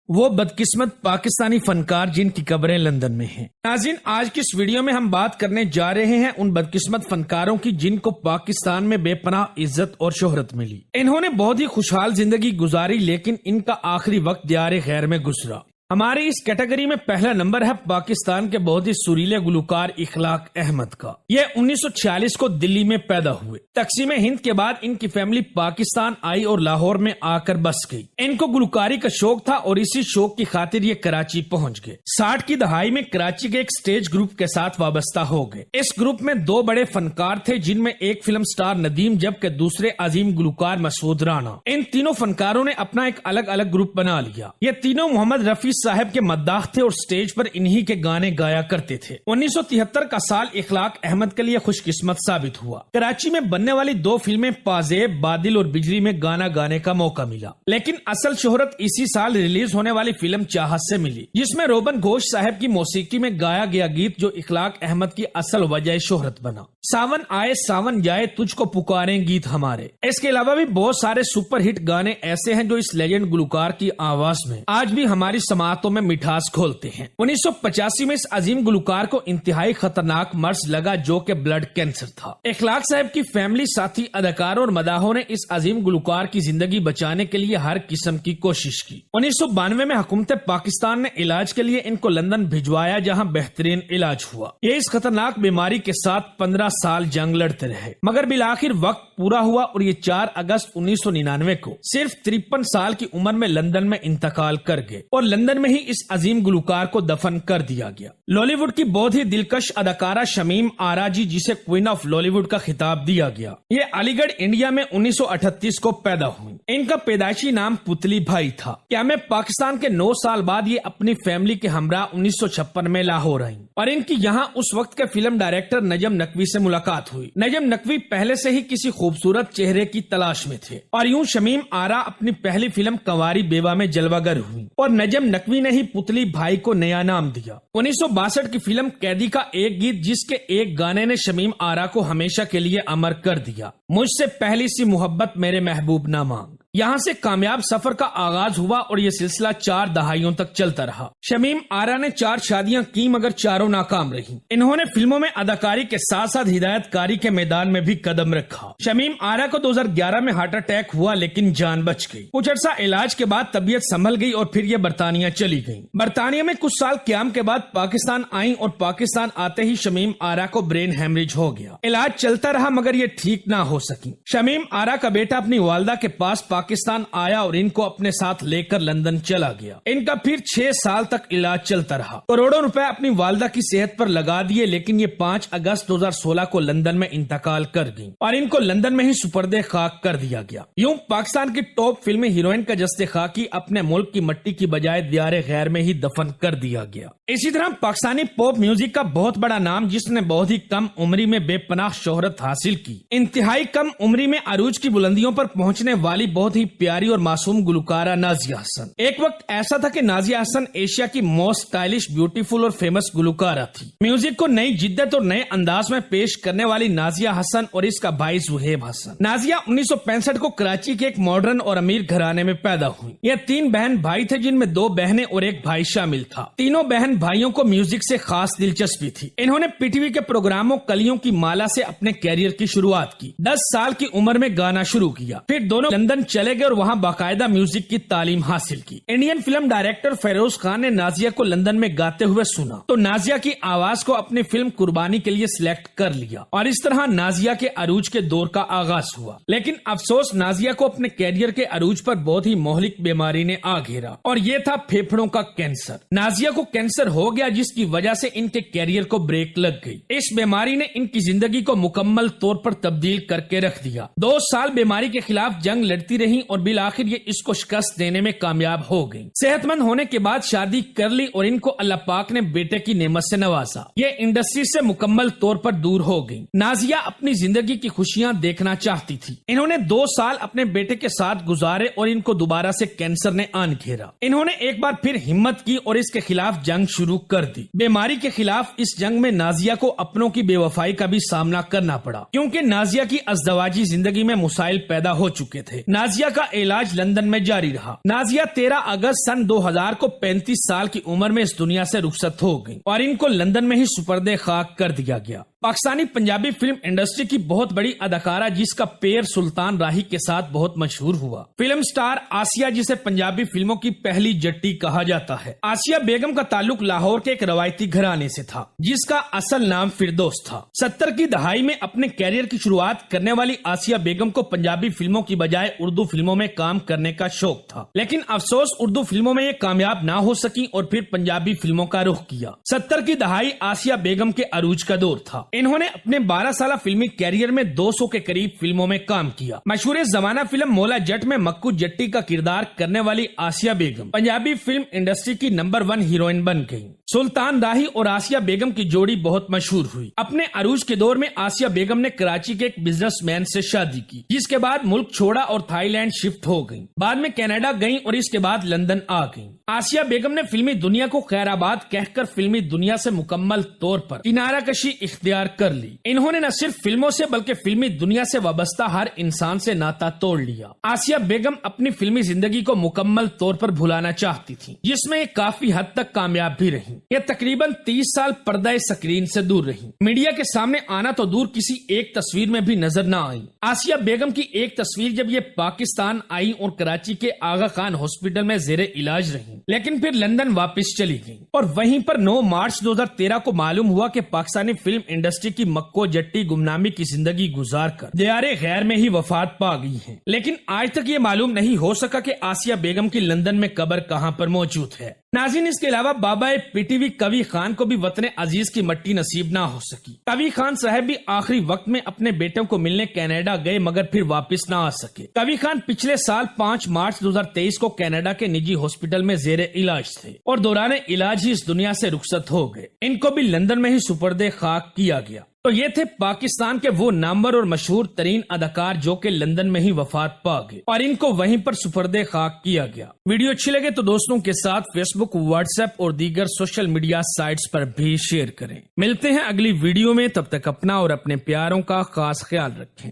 وہ بدقسمت پاکستانی فنکار جن کی قبریں لندن میں ہیں۔ ناظرین، آج کی اس ویڈیو میں ہم بات کرنے جا رہے ہیں ان بدقسمت فنکاروں کی جن کو پاکستان میں بے پناہ عزت اور شہرت ملی۔ انہوں نے بہت ہی خوشحال زندگی گزاری، لیکن ان کا آخری وقت دیار غیر میں گزرا۔ ہماری اس کیٹیگری میں پہلا نمبر ہے پاکستان کے بہت ہی سریلے گلوکار اخلاق احمد کا۔ یہ 1946 کو دلی میں پیدا ہوئے۔ تقسیم ہند کے بعد ان کی فیملی پاکستان آئی اور لاہور میں آ کر بس گئی۔ ان کو گلوکاری کا شوق تھا اور اسی شوق کی خاطر یہ کراچی پہنچ گئے۔ 60 کی دہائی میں کراچی کے ایک سٹیج گروپ کے ساتھ وابستہ ہو گئے۔ اس گروپ میں دو بڑے فنکار تھے، جن میں ایک فلم سٹار ندیم جبکہ دوسرے عظیم گلوکار مسعود رانا۔ ان تینوں فنکاروں نے اپنا ایک الگ الگ گروپ بنا لیا۔ یہ تینوں محمد رفیع صاحب کے مداح تھے اور سٹیج پر انہی کے گانے گایا کرتے تھے۔ 1973 کا سال اخلاق احمد کے لیے خوش قسمت ثابت ہوا۔ کراچی میں بننے والی دو فلمیں پازیب، بادل اور بجلی میں گانا گانے کا موقع ملا، لیکن اصل شہرت اسی سال ریلیز ہونے والی فلم چاہت سے ملی، جس میں روبن گھوش صاحب کی موسیقی میں گایا گیا گیت جو اخلاق احمد کی اصل وجہ شہرت بنا۔ ساون آئے ساون جائے تجھ کو پکاریں گیت ہمارے۔ اس کے علاوہ بھی بہت سارے سپر ہٹ گانے ایسے ہیں جو اس لیجنڈ گلوکار کی آواز میں آج بھی ہماری سماعتوں میں مٹھاس کھولتے ہیں۔ 1985 میں اس عظیم گلوکار کو انتہائی خطرناک مرض لگا جو کہ بلڈ کینسر تھا۔ اخلاق صاحب کی فیملی، ساتھی، اداکاروں اور مداحوں نے اس عظیم گلوکار کی زندگی بچانے کے لیے ہر قسم کی کوشش کی۔ 1992 میں حکومت پاکستان نے علاج کے لیے ان کو لندن بھجوایا، جہاں بہترین علاج ہوا۔ یہ اس خطرناک بیماری کے ساتھ 15 سال جنگ لڑتے رہے، مگر بالآخر وقت پورا ہوا اور یہ 4 اگست 1999 کو صرف 53 سال کی عمر میں لندن میں انتقال کر گئے اور لندن میں ہی اس عظیم گلوکار کو دفن کر دیا گیا۔ لالی ووڈ کی بہت ہی دلکش اداکارہ شمیم آرا جی، جسے کوئین آف لالی ووڈ کا خطاب دیا گیا، یہ علی گڑھ انڈیا میں 1938 کو پیدا ہوئی۔ ان کا پیدائشی نام پتلی بھائی تھا۔ قیام پاکستان کے 9 سال بعد یہ اپنی فیملی کے ہمراہ 1956 میں لاہور آئیں اور ان کی یہاں اس وقت کے فلم ڈائریکٹر نجم نقوی سے ملاقات ہوئی۔ نجم نقوی پہلے سے ہی کسی خوبصورت چہرے کی تلاش میں تھے اور یوں شمیم آرا اپنی پہلی فلم کنواری بیوہ میں جلوہ گر ہوئی اور نجم نقوی نے ہی پتلی بھائی کو نیا نام دیا۔ 1962 کی فلم قیدی کا ایک گیت، جس کے ایک گانے نے شمیم آرا کو ہمیشہ کے لیے امر کر دیا، مجھ سے پہلی سی محبت میرے محبوب نہ مانگ۔ یہاں سے کامیاب سفر کا آغاز ہوا اور یہ سلسلہ 4 دہائیوں تک چلتا رہا۔ شمیم آرا نے 4 شادیاں کی مگر چاروں ناکام رہیں۔ انہوں نے فلموں میں اداکاری کے ساتھ ساتھ ہدایت کاری کے میدان میں بھی قدم رکھا۔ شمیم آرا کو 2011 میں ہارٹ اٹیک ہوا لیکن جان بچ گئی۔ کچھ عرصہ علاج کے بعد طبیعت سنبھل گئی اور پھر یہ برطانیہ چلی گئی۔ برطانیہ میں کچھ سال قیام کے بعد پاکستان آئیں اور پاکستان آتے ہی شمیم آرا کو برین ہیمریج ہو گیا۔ علاج چلتا رہا مگر یہ ٹھیک نہ ہو سکی۔ شمیم آرا کا بیٹا اپنی والدہ کے پاس پاکستان آیا اور ان کو اپنے ساتھ لے کر لندن چلا گیا۔ ان کا پھر 6 سال تک علاج چلتا رہا۔ کروڑوں روپے اپنی والدہ کی صحت پر لگا دیے، لیکن یہ 5 اگست 2016 کو لندن میں انتقال کر گئی اور ان کو لندن میں ہی سپرد خاک کر دیا گیا۔ یوں پاکستان کی ٹاپ فلمی ہیروئن کا جسد خاکی اپنے ملک کی مٹی کی بجائے دیار غیر میں ہی دفن کر دیا گیا۔ اسی طرح پاکستانی پاپ میوزک کا بہت بڑا نام، جس نے بہت ہی کم عمری میں بے پناہ شہرت حاصل کی، انتہائی کم عمری میں عروج کی بلندیوں پر پہنچنے والی بہت ہی پیاری اور معصوم گلوکارہ نازیہ حسن۔ ایک وقت ایسا تھا کہ نازیہ حسن ایشیا کی موسٹ اسٹائلش، بیوٹیفل اور فیمس گلوکارہ تھی۔ میوزک کو نئی جدت اور نئے انداز میں پیش کرنے والی نازیہ حسن اور اس کا بھائی زہیب حسن۔ نازیہ 1965 کو کراچی کے ایک ماڈرن اور امیر گھرانے میں پیدا ہوئی۔ یہ 3 بہن بھائی تھے، جن میں 2 بہنیں اور ایک بھائی شامل تھا۔ تینوں بہن بھائیوں کو میوزک سے خاص دلچسپی تھی۔ انہوں نے پی ٹی وی کے پروگراموں کلیوں کی مالا سے اپنے کیریئر کی شروعات کی۔ 10 سال کی عمر میں گانا شروع کیا، پھر دونوں لندن چلے گئے اور وہاں باقاعدہ میوزک کی تعلیم حاصل کی۔ Indian film director Feroz Khan نے نازیہ کو لندن میں گاتے ہوئے سنا تو نازیہ کی آواز کو اپنی فلم قربانی کے لیے سلیکٹ کر لیا اور اس طرح نازیہ کے عروج کے دور کا آغاز ہوا۔ لیکن افسوس، نازیہ کو اپنے کیریئر کے عروج پر بہت ہی مہلک بیماری نے آ گھیرا اور یہ تھا پھیپھڑوں کا کینسر۔ نازیہ کو کینسر ہو گیا، جس کی وجہ سے ان کے کیریئر کو بریک لگ گئی۔ اس بیماری نے ان کی زندگی کو مکمل طور پر تبدیل کر کے رکھ دیا۔ 2 سال بیماری کے خلاف جنگ لڑتی رہی اور بالآخر یہ اس کو شکست دینے میں کامیاب ہو گئی۔ صحت مند ہونے کے بعد شادی کر لی اور ان کو اللہ پاک نے بیٹے کی نعمت سے نوازا۔ یہ انڈسٹری سے مکمل طور پر دور ہو گئی۔ نازیہ اپنی زندگی کی خوشیاں دیکھنا چاہتی تھی۔ انہوں نے 2 سال اپنے بیٹے کے ساتھ گزارے اور ان کو دوبارہ سے کینسر نے آن گھیرا۔ انہوں نے ایک بار پھر ہمت کی اور اس کے خلاف جنگ شروع کر دی۔ بیماری کے خلاف اس جنگ میں نازیہ کو اپنوں کی بے وفائی کا بھی سامنا کرنا پڑا، کیونکہ نازیہ کی ازدواجی زندگی میں مسائل پیدا ہو چکے تھے۔ نازیہ نازیہ کا علاج لندن میں جاری رہا۔ نازیہ 13 اگست سن 2000 کو 35 سال کی عمر میں اس دنیا سے رخصت ہو گئی اور ان کو لندن میں ہی سپرد خاک کر دیا گیا۔ پاکستانی پنجابی فلم انڈسٹری کی بہت بڑی اداکارہ جس کا پیر سلطان راہی کے ساتھ بہت مشہور ہوا۔ فلم سٹار آسیہ جسے پنجابی فلموں کی پہلی جٹی کہا جاتا ہے۔ آسیہ بیگم کا تعلق لاہور کے ایک روایتی گھرانے سے تھا جس کا اصل نام فردوس تھا۔ 70 کی دہائی میں اپنے کیریئر کی شروعات کرنے والی آسیہ بیگم کو پنجابی فلموں کی بجائے اردو فلموں میں کام کرنے کا شوق تھا، لیکن افسوس اردو فلموں میں یہ کامیاب نہ ہو سکی اور پھر پنجابی فلموں کا رخ کیا۔ 70 کی دہائی آسیہ بیگم کے عروج کا دور تھا۔ انہوں نے اپنے 12 سالہ فلمی کیریئر میں 200 کے قریب فلموں میں کام کیا۔ مشہور زمانہ فلم مولا جٹ میں مکو جٹی کا کردار کرنے والی آسیہ بیگم پنجابی فلم انڈسٹری کی نمبر 1 ہیروئن بن گئی۔ سلطان راہی اور آسیہ بیگم کی جوڑی بہت مشہور ہوئی۔ اپنے عروج کے دور میں آسیہ بیگم نے کراچی کے ایک بزنس مین سے شادی کی، جس کے بعد ملک چھوڑا اور تھائی لینڈ شفٹ ہو گئی۔ بعد میں کینیڈا گئیں اور اس کے بعد لندن آ گئیں۔ آسیہ بیگم نے فلمی دنیا کو خیر آباد کہہ کر فلمی دنیا سے مکمل طور پر کنارہ کشی اختیار کر لی۔ انہوں نے نہ صرف فلموں سے بلکہ فلمی دنیا سے وابستہ ہر انسان سے ناتا توڑ لیا۔ آسیہ بیگم اپنی فلمی زندگی کو مکمل طور پر بھلانا چاہتی تھی، جس میں یہ کافی حد تک کامیاب بھی رہی۔ یہ تقریباً 30 سال پردہ اسکرین سے دور رہی۔ میڈیا کے سامنے آنا تو دور کسی ایک تصویر میں بھی نظر نہ آئی۔ آسیہ بیگم کی ایک تصویر جب یہ پاکستان آئی اور کراچی کے آغا خان ہاسپٹل میں زیر علاج رہی، لیکن پھر لندن واپس چلی گئی اور وہیں پر 9 مارچ 2013 کو معلوم ہوا کہ پاکستانی فلم انڈسٹری کی مکو جٹی گمنامی کی زندگی گزار کر دیار غیر میں ہی وفات پا گئی ہیں۔ لیکن آج تک یہ معلوم نہیں ہو سکا کہ آسیہ بیگم کی لندن میں قبر کہاں پر موجود ہے۔ ناظرین، اس کے علاوہ بابا پی ٹی وی کوی خان کو بھی وطن عزیز کی مٹی نصیب نہ ہو سکی۔ کوی خان صاحب بھی آخری وقت میں اپنے بیٹوں کو ملنے کینیڈا گئے مگر پھر واپس نہ آ سکے۔ کوی خان پچھلے سال 5 مارچ 2023 کو کینیڈا کے نجی ہاسپٹل میں زیر علاج تھے اور دوران علاج ہی اس دنیا سے رخصت ہو گئے۔ ان کو بھی لندن میں ہی سپرد خاک کیا گیا۔ تو یہ تھے پاکستان کے وہ نامور اور مشہور ترین اداکار جو کہ لندن میں ہی وفات پا گئے اور ان کو وہیں پر سپرد خاک کیا گیا۔ ویڈیو اچھی لگے تو دوستوں کے ساتھ فیس بک، واٹس ایپ اور دیگر سوشل میڈیا سائٹس پر بھی شیئر کریں۔ ملتے ہیں اگلی ویڈیو میں، تب تک اپنا اور اپنے پیاروں کا خاص خیال رکھیں۔